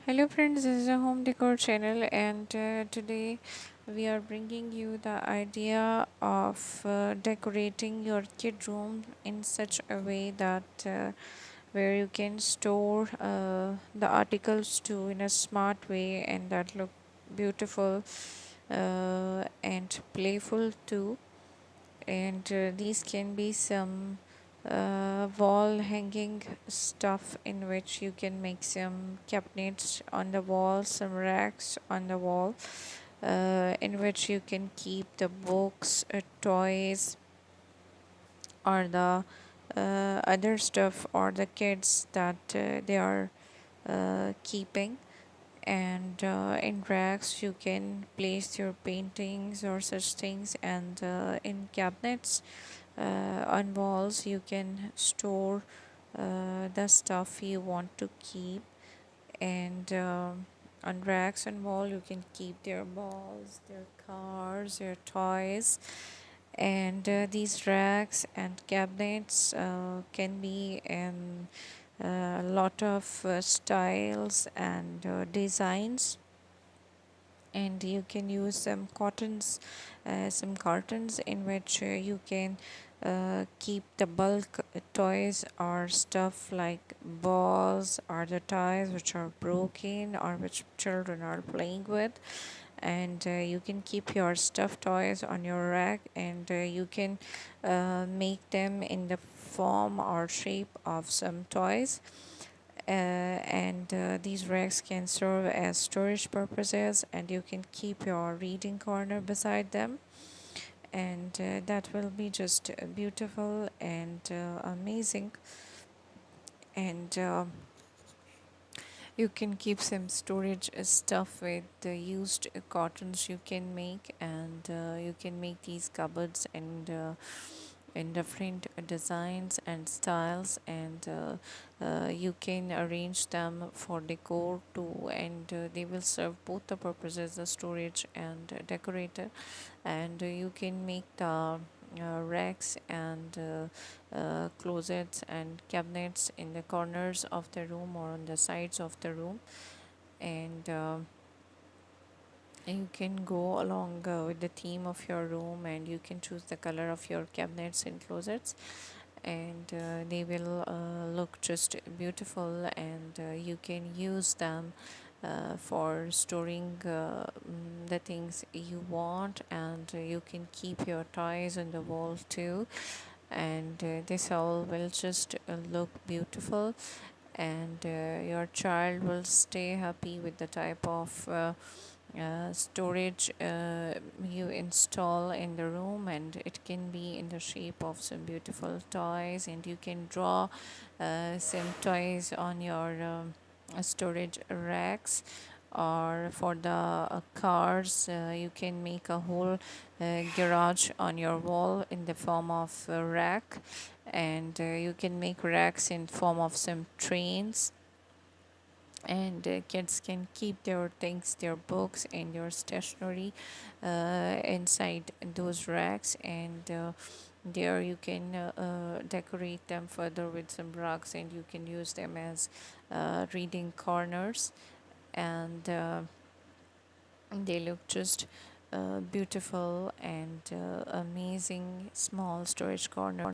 Hello friends, this is a home decor channel and today we are bringing you the idea of decorating your kid room in such a way that where you can store the articles too in a smart way and that look beautiful and playful too. And these can be some wall hanging stuff in which you can make some cabinets on the wall, some racks on the wall, in which you can keep the books, toys, or the other stuff, or the kids that they are keeping. And in racks you can place your paintings or such things, and in cabinets on walls you can store the stuff you want to keep. And on racks and wall you can keep their balls, their cars, their toys. And these racks and cabinets can be in a lot of styles and designs. And you can use some cartons in which you can keep the bulk toys or stuff like balls or the toys which are broken or which children are playing with. And you can keep your stuffed toys on your rack, and you can make them in the form or shape of some toys. And these racks can serve as storage purposes, and you can keep your reading corner beside them. And that will be just beautiful and amazing. And you can keep some storage stuff with the used cottons you can make. And you can make these cupboards and in different designs and styles. And you can arrange them for decor too, and they will serve both the purposes, the storage and decorator. And you can make the racks and closets and cabinets in the corners of the room or on the sides of the room. And you can go along with the theme of your room, and you can choose the color of your cabinets and closets. And they will look just beautiful. And you can use them for storing the things you want. And you can keep your toys on the wall too. And this all will just look beautiful. And your child will stay happy with the type of storage you install in the room. And it can be in the shape of some beautiful toys, and you can draw some toys on your storage racks. Or for the cars, you can make a whole garage on your wall in the form of a rack. And you can make racks in form of some trains. And kids can keep their things, their books and your stationery inside those racks. And there you can decorate them further with some rugs, and you can use them as reading corners. And they look just beautiful and amazing small storage corner.